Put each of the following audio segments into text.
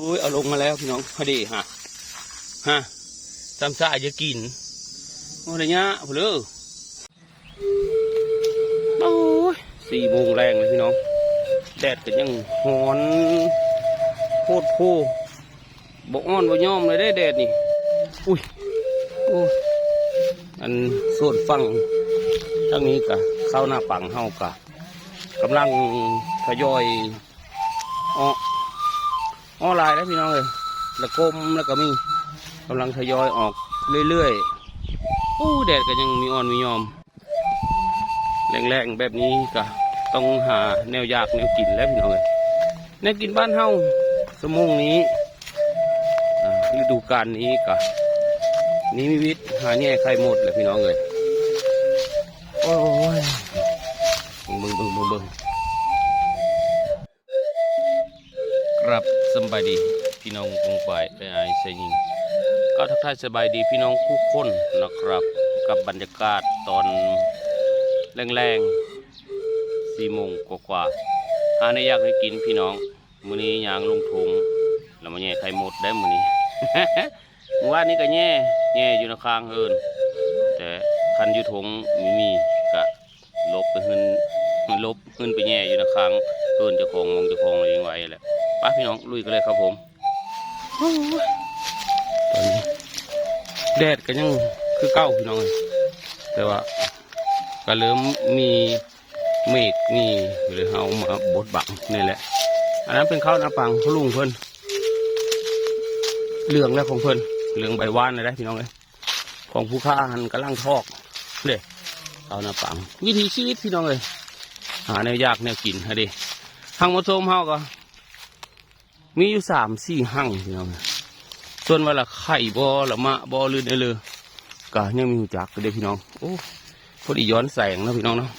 อุ้ยเอาลงมาแล้วพี่น้องพอดีฮะจำซ่าจะกินอะไรเงี้ยพอเลยโอ้ย4 โมงแรงเลยพี่น้องแดดก็ยังร้อนโคตรโพบอ้อนบ่ย่อมเลยได้แดดนี่อุ้ยโอ้อันโซนฟังทั้งนี้กะเข้าหน้าปังเฮากะกำลังทยอยอ้อลายแล้วพี่น้องเลยแล้วกลมแล้วก็มีกำลังทยอยออกเรื่อยๆโอ้แดดก็ยังมีอ่อนมียอมแรงๆแบบนี้ก็ต้องหาแนวยากแนวกินแล้วพี่น้องเลยแนวกินบ้านเฮาสมงนี้ฤดูกาลนี้ก็นี้มีวิทย์หาแง่ไข่หมดเลยพี่น้องเลยโอ้ยบึงครับสบายดีพี่น้องกงไปได้ไอ้เสียงก็ทักทายสบายดีพี่น้องทุกคนนะครับกับบรรยากาศตอนแรงๆ4 โมงกว่าหาในยากให้กินพี่น้องมื้อนี้ยางลงถุงแล้วมาแย่ไข่หมดได้มื้อนี้ เมื่อวานนี้ก็แย่อยู่ในคางเอิญแต่คันอยู่ถุงมีกะลบไปขึ้นไปแย่อยู่ในคางเอิญเจ้าของมองเจ้าของอะไรอย่างไว้แหละป้าพี่น้องลุยกันเลยครับผมตอนนี้แดดก็ยังคือเก้าพี่น้องแต่ว่าก็เริ่มมีเมฆมีหรือเอามาบดบังนี่แหละอันนั้นเป็นข้าวหน้าปังพลุงเพิ่นเหลืองแล้วของเพิ่นเหลืองใบว่านเลยได้พี่น้องเลยของผู้ค้าหันกำลังทอกเด้ข้าวหน้าปังวิถีชีวิตพี่น้องเลยหาแนวยากแนวกินฮะดิหั่งมาโซมเฮาก็มีอยู่3-4 หั่งพี่น้องส่วนว่าละไข่บ่ละมะบ่ลื่นได้เลยก็ยังมีหูจักก็ได้พี่น้องโอ้พอดีย้อนแสงนะพี่น้องเนาะ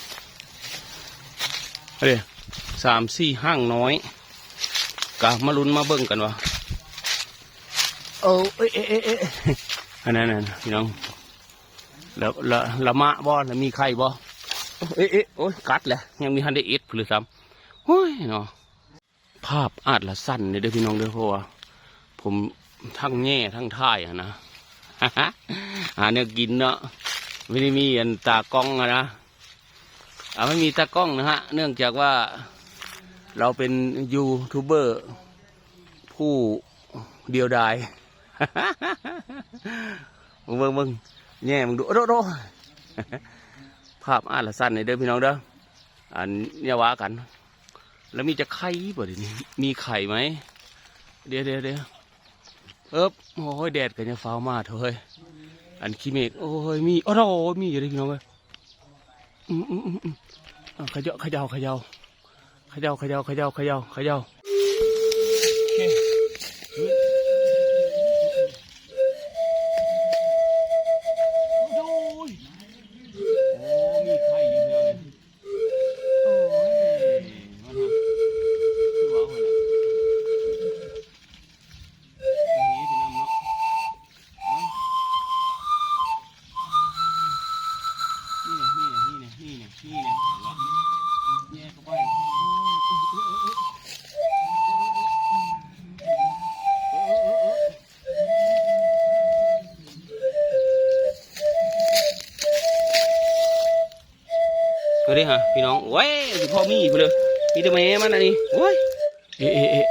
เฮ้ย3-4 หั่งน้อยก็มาลุ้นมาเบิ่งกันวะเอ๊ะอันนั้นพี่น้องแล้วละมะบ่แล้วมีไข่บ่เอ๊ะโอ้ยกัดแหละยังมีฮันเดอิทหรือซ้ำโอ้ยเนาะภาพอาจละสั้นเลยเด้อพี่น้องเด้อเพราะว่าผมทั้งแง่ทั้งท่ายนะ หาเนี่ยกินเนาะไม่ได้มีอันตากล้องนะไม่มีตากล้องนะฮะเนื่องจากว่าเราเป็นยูทูบเบอร์ผู้เดียวดาย มึงแง่มึงดูโดภาพอาจละสั้นเลยเด้อพี่น้องเด้ออันเนี่ยว่ากันแล้วมีจะไข่บ่ดิมีไข่ไหมเดี๋ยวโอ้ยแดดกันจะฟ้าวมาเถอะเฮ้ยอันขี้เมฆโอ้ยมีมีอยู่ดิพี่น้องเลยขย่าเอาดิฮะพี่น้องโอ้ยสิพ่อมีไปเลยมีแต่แม่มันอันนี้โอ้ยเอ๊ะ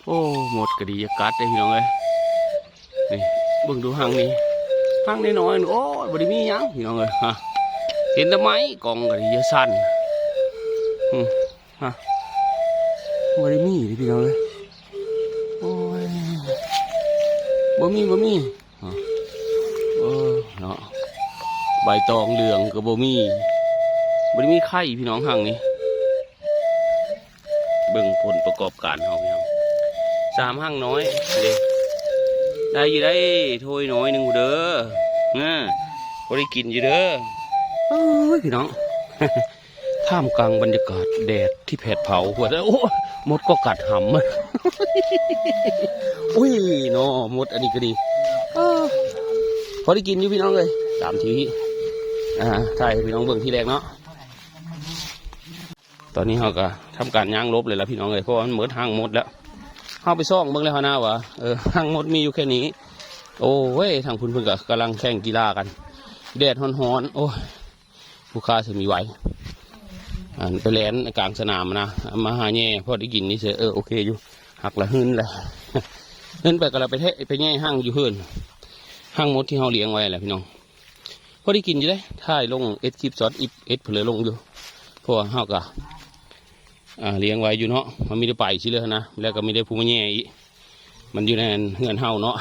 โอ้หมดกระดียกัดเลยพี่น้องเลยนี่เบิ่งดูหางนี้หางน้อยโอ้ยบริมียังพี่น้องเลยฮะเห็นแต่ไม้กองกระดียสั้นฮะบริมีพี่น้องเลยโอ้ยบ่มีเนาะใบตองเหลืองกับบ่มีไข่พี่น้องห่างนี้เบิ่งผลประกอบการเขาพี่น้อง3 หั่งน้อยได้อยู่ได้ถ้วยน้อยหนึ่งเด้อพอได้กินอยู่เด้อพี่น้อง ท่ามกลางบรรยากาศแดดที่แผดเผาหัวใจโอ้มดก็กัดหำมัน อุ้ยเนาะมดอันนี้ก็ดีพอได้กินอยู่พี่น้องเลย3 ทีใช่พี่น้องเบิ่งที่แรกเนาะตอนนี้เขาก็ทำการย่างลบเลยแล้วพี่น้องเลยเพราะว่ามันเหมือนทางหมดแล้ว เข้าไปซ่องเบิ่งแล้วนะวะทั้งหมดมีอยู่แค่นี้โอ้เว้ยทางพุ่นเพิ่นก็กำลังแข่งกีฬากันแดดร้อนๆโอ้ยผู้ค้าจะมีไหวไปแล่นกลางสนามนะมาหาแง่พอได้กินนี่เสียโอเคอยู่หักละหึ่นแหละหึ่นไปก็เราไปแง่ห้างอยู่เฮือนห้างมดที่เขาเลี้ยงไว้แหละพี่น้องพอได้กินอยู่ได้ถ่ายลงเอสคลิปซอสเอสเผลอลงอยู่เพราะเฮากะเลี้ยงไว้อยู่เนาะมันไม่ได้ไปชิเลยนะแล้วก็ไม่ได้พูมาแง่อีมันอยู่ในเฮือนเฮาเนาะ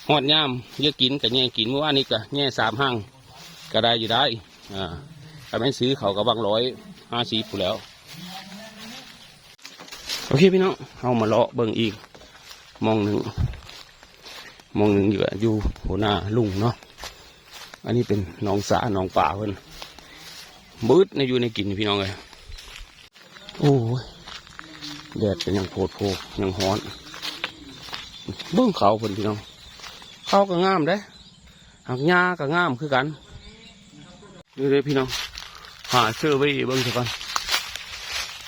หอดย่ามเยอะกินกับแง่กินเมื่อวานนี้ก็แง่3 ห้างก็ได้อยู่ได้ถ้าไม่ซื้อเขาก็บาง150ผู้แล้วโอเคพี่น้องเอามาเลาะเบิ่งอีกมองหนึ่งอยู่หัวหน้าลุงเนาะอันนี้เป็นหนองสาหนองป่าเพิ่นมืดในอยู่ในกินพี่น้องเลยโอ้ยแดดเป็นยังโผล่ยังฮ้อนเบิ่งเขาเพิ่นพี่น้องเขาก็งามได้หักหญ้าก็งามคือกันนี่เลยพี่น้องหาเชื่อไว้เบิ่งสักก่อน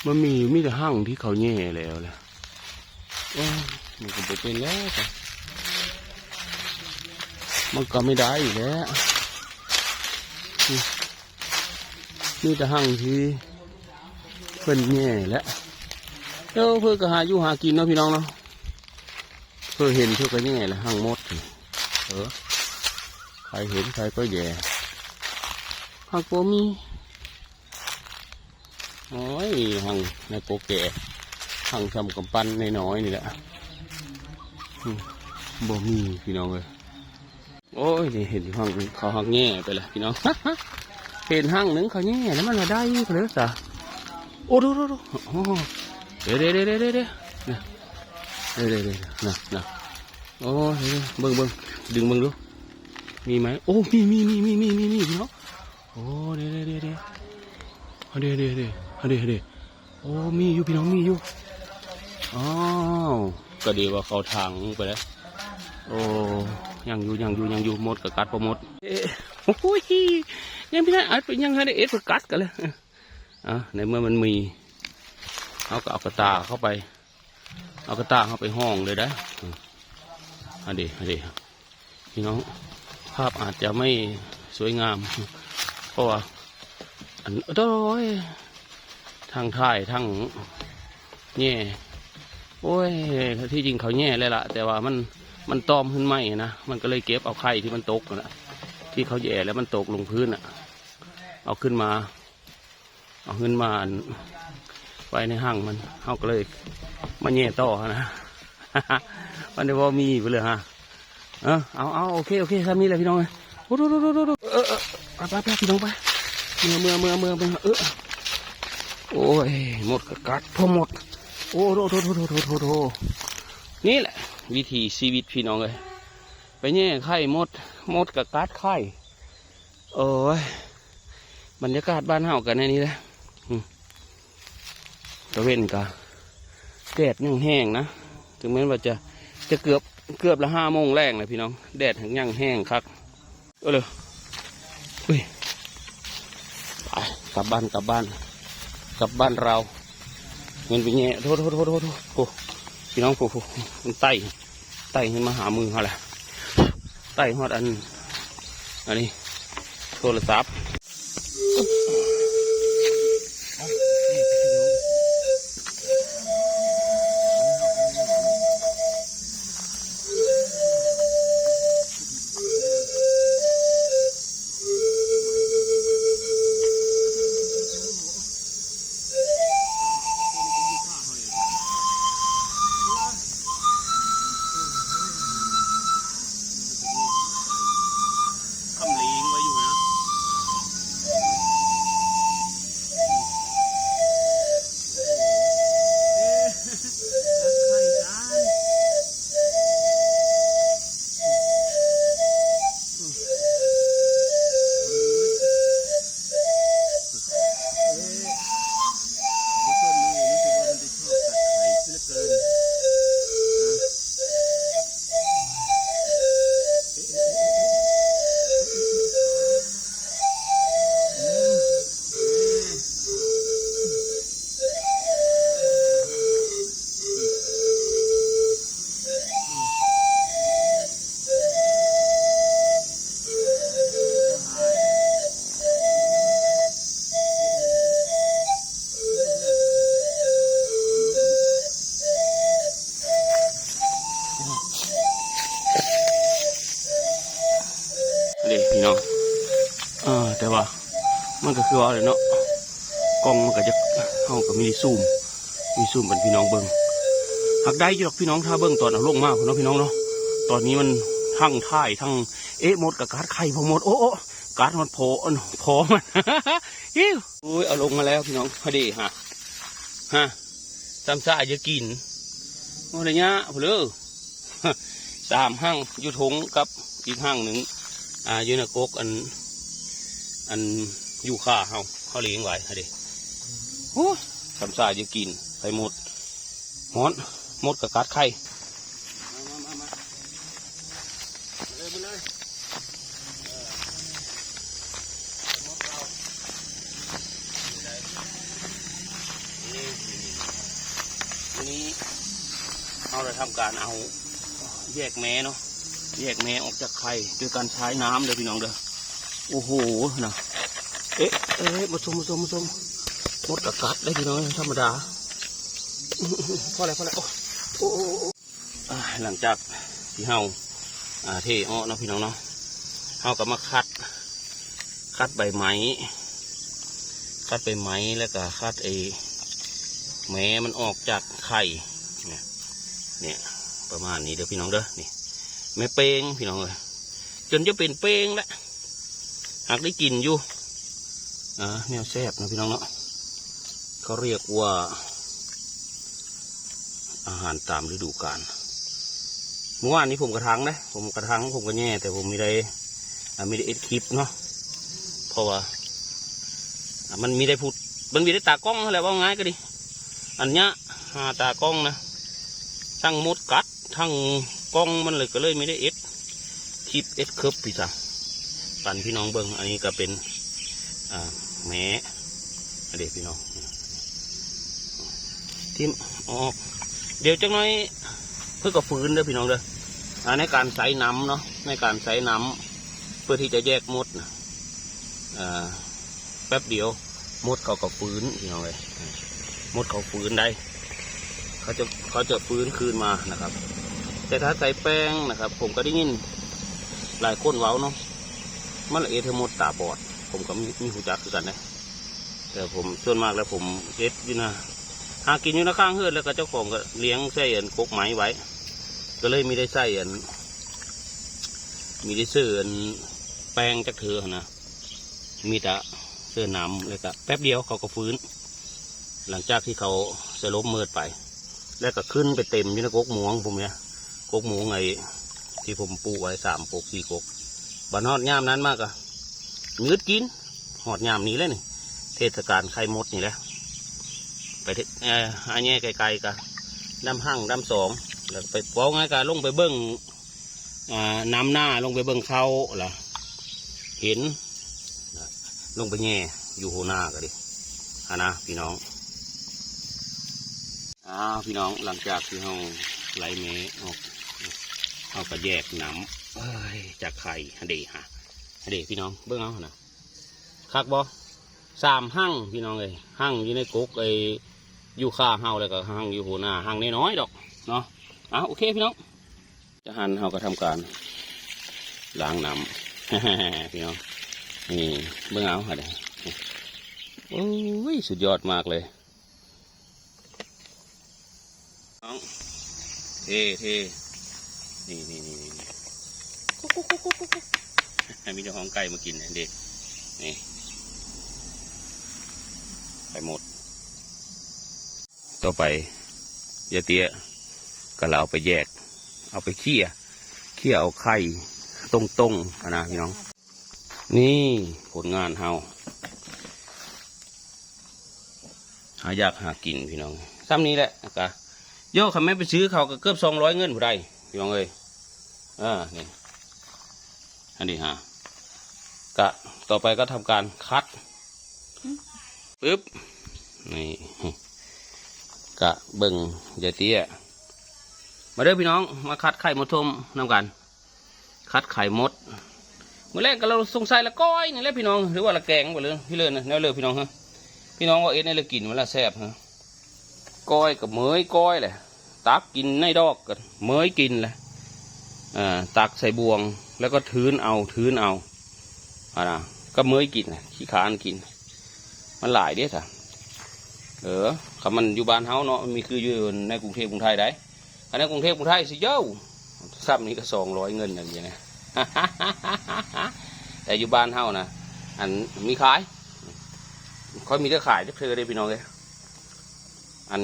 มันมีแต่ห้างที่เขาแย่แล้วแหละมันก็เป็นแล้วจ้ะมันก็ไม่ได้อีกแล้วนี่แต่ห้างที่เพิ่นแย่แล้วเพื่อก็หาอยู่หากินเนาะพี่น้องเนาะเพื่อเห็นเพื่อก็แย่แล้วห้างมดใครเห็นใครก็แย่ห้างโปมีโอ้ยห้างในโปแก่ห้างทำกำปั้นน้อยนี่แหละบ่มีพี่น้องเลยโอ้ยเห็นห้างเขาห้างแง่ไปเลยพี่น้องเห็นห้างหนึ่งเขาแง่แล้วมันมาได้เลยจ้ะโอ้ดูเดี๋ยวนะโอ้เบิ่งดึงเบิ่งดูมีไหมโอ้มีพี่น้องโอ้เดี๋ยวโอ้มีอยู่พี่น้องมีอยู่อ้าวก็ดีว่าเขาทางไปแล้วโอ้ยังอยู่หมดกับกัดพอหมดโอ้ยยังไม่ได้อัดไปยังให้ได้เอ็ดกัดกันเลยในเมื่อมันมีเอากระตาเข้าไปห้องเลยนะอันนี้พี่น้องภาพอาจจะไม่สวยงามเพราะว่าอันโอ้ยทางท้ายทางแง่โอ้ยที่จริงเขาแง่เลยล่ะแต่ว่ามันตอมขึ้นไหมนะมันก็เลยเก็บเอาไข่ที่มันตกนะที่เขาแย่แล้วมันตกลงพื้นเอาขึ้นมาไว้ในห้างมันเขาก็เลยมาแย่ต่อนะมันได้ว่ามีไปเลยฮะเอาโอเคทำนี่แหละพี่น้องเลยโอ้ดูไปพี่น้องไปเมื่อโอ้ยหมดกัดพอหมดโอ้โถนี่แหละวิธีชีวิตพี่น้องเลยไปแย่ไข่หมดกับกัดไข่โอ้ยบรรยากาศบ้านเฮากันในนี้แหละตะเว้นกะแดดยังแห้งนะถึงแม้ว่าจะเกือบละ5 โมงแรงเลยพี่น้องแดดยังแห้งคักเลยไปกลับบ้านเราเงินไปแง่โทษพี่น้องมันไต่ขึ้นมาหามือเขาแหละไต่ฮอดอันนี้โทรศัพท์ มันก็คือว่าอะไรเนาะกล้องมันก็จะเข้ากับมีซูมเป็นพี่น้องเบิ้งหักได้อยู่หรอกพี่น้องถ้าเบิ้งตอนเอาลงมากเนาะพี่น้องเนาะตอนนี้มันทั้งท่ายทั้งหมดกับการ์ดไข่พอหมดโอ้การ์ดมันโผล่มัน ฮิวอุ้ยเอาลงมาแล้วพี่น้องพอดีฮะจำซ่าจะกินอะไรเงี้ยเพลือ3 หั่งอยู่ทงกับอีกหั่งหนึ่งอยู่ในกกอันอยู่ข้าเขาเลี้ยงไว้ฮะดิโอ้จำซ่าจะกินไข่หมดหมดกับกัดไข่มาเลยหมดเรานี้เราจะทำการเอาแยกแม่เนาะแยกแม่ออกจากไข่ด้วยการใช้น้ำเลยพี่น้องเด้อโอ้โหนะมาชมหมดกับกัดเลยพี่น้องธรรมดาพอแล้วโอ้หลังจากที่เฮาเทอ้อเนาะพี่น้องเนาะเฮาก็มาคัดใบไม้แล้วก็คัดแม้มันออกจากไข่เนี่ยประมาณนี้เด้อพี่น้องเด้อนี่แม่เป้งพี่น้องเลยจนจะเป็นเป้งแล้วหากได้กินอยู่แนวแซ่บนะพี่น้องเนาะเขาเรียกว่าอาหารตามฤดูกาลเมื่อวานนี้ผมกระทังผมก็แย่แต่ผมไม่ได้เอ็ดคลิปเนาะเพราะว่ามันมีได้พูดมันมีได้ตากล้องอะไรว่าง่ายก็ดีอันเนี้ยตากล้องนะทั้งมดกัดทั้งกล้องมันเลยก็เลยไม่ได้เอ็ดคลิปเอ็ดเคิร์ฟพี่จ้ะปั่นพี่น้องเบิ้งอันนี้ก็เป็นแม้เด็กพี่น้องทิมออกเดี๋ยวจังน้อยเพื่อกับฟื้นเด้อพี่น้องเด้อในการใส่น้ำเนาะในการใส่น้ำเพื่อที่จะแยกมดนะแป๊บเดียวมดเขาก็ฟื้นพี่น้องเลยมดเขาฟื้นได้เขาจะฟื้นคืนมานะครับแต่ถ้าใส่แป้งนะครับผมก็ได้ยินหลายคนเว้าเนาะมันละเอียดมดตาบอดผมก็มีหูจักคือกันนะแต่ผมส่วนมากแล้วผมเฮ็ดอยู่นะหากินอยู่นะข้างเฮือนแล้วก็เจ้าของก็เลี้ยงใส่กกไม้ไว้ก็เลยมีได้ใส่มีได้ซื้อแป้งจักเถื่อนะมีแต่เสื้อน้ำเลยก็แป๊บเดียวเขาก็ฟื้นหลังจากที่เขาสลบเมิดไปแล้วก็ขึ้นไปเต็มอยู่ในกกหมูของผมเนี่ยกกหมูไงที่ผมปลูกไว้3 กก 4 กกบ้านฮอดยามนั้นมากอะยืดกินหอดยามนี้เลยนี่เทศกาลไข่มดนี่แหละไปอันนี้ไกลๆกันดำหั่งดำสองแล้วไปป้องไงกันลงไปเบิ้งน้ำหน้าลงไปเบิ้งเขาล่ะเห็นลงไปแง่อยู่โหน้ากันดินะพี่น้องพี่น้องหลังจากที่เราไหลเมออกเอาก็แยกน้ำจากไข่ฮันเดพี่น้องเบิ้งเอานะคักบอ3 หั่งพี่น้องเลยหั่งอยู่ในกกอยู่ข้าเฮาเลยก็หั่งอยู่หัวหน้าหั่งน้อยๆดอกเนาะโอเคพี่น้องจะหั่นเฮาก็ทำการล้างน้ำ พี่น้องนี่เบิ้งเอาฮะเด้โอ้ยสุดยอดมากเลยน้องเท่นี่มีเจ้าของไก่มากินเด็กนี่ไปหมดต่อไปยาเตี้ยก็เราเอาไปแยกเอาไปเคี่ยเอาไข่ตรงๆนะพี่น้องนี่ผลงานเฮาหายากหากินพี่น้องซ้ำนี้แหละกะโย่คำแม่ไปซื้อเขาก็เกือบ200 เงินผู้ใดพี่น้องเอ้ยนี่อันนี้กะต่อไปก็ทำการคัดปึ๊บนี่กะเบิ่งยายเตี้ยมาเด้อพี่น้องมาคัดไข่มดทมนำกันคัดไข่มดเมื่อแรกก็เราสงสัยละก้อยนี่แหละพี่น้องหรือว่าละแกงไปเลยพี่เลิศนะแนวเลิศพี่น้องฮะพี่น้องว่าเอ็ดในละกินมันละแซ่บฮะก้อยกับเมยก้อยแหละตักกินในดอกกับเมยกินแหละตักใส่บวงแล้วก็ทืนเอานะก็เมยกินขี้ขานกิน มันหลายเด้ท่ะคำมันอยู่บ้านเฮาเนาะมันมีคืออยู่ในกรุงเทพกรุงไทยได้อันในกรุงเทพกรุงไทยสิเย้าซ้ำนี้ก็200เงินอย่างเงี้ยนะ แต่อยู่บ้านเฮานะอันมีขายค่อยมีเท่าขายเท่าได้พี่น้องเลยอัน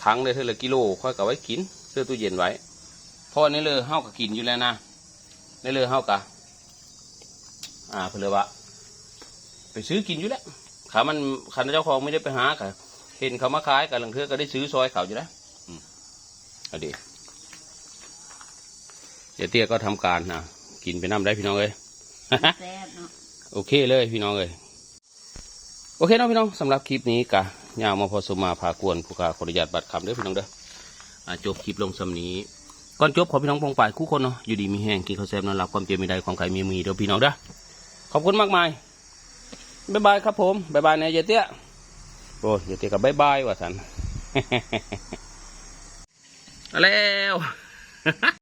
ทั้งเลยเท่าละกิโลค่อยกับไว้กินเสื้อตู้เย็นไว้เพราะในเรือเฮาก็กินอยู่แล้วนะในเรือเฮากะเพื่อว่าไปซื้อกินอยู่แล้วขามันขันเจ้าของไม่ได้ไปหากะเห็นเขามาขายกันหลังเทือก็ได้ซื้อซอยเขาอยู่แล้วเอาดีเดี๋ยวเตี้ยก็ทำการนะกินไปน้ำได้พี่น้องเลย แซ่บเนาะ โอเคเลยพี่น้องเลยโอเคเนาะพี่น้องสำหรับคลิปนี้กะยาวมาพอสมมาพากวนผู้ขาขออนุญาตบัตรคำเด้อพี่น้องเด้อจบคลิปลงสำนี้ก่อนจบขอพี่น้องปองป่ายคู่คนเนาะอยู่ดีมีแห้งกินข้าวแซ่บนอนหลับความเจ็บไม่ได้ความไข่มีเด้อพี่น้องเด้อขอบคุณมากมายบ๊ายบายครับผมบ๊ายบายนะเยเตี้ยโอ้ยเยเตี้ยกับบ๊ายบายว่ะสัน แล้ว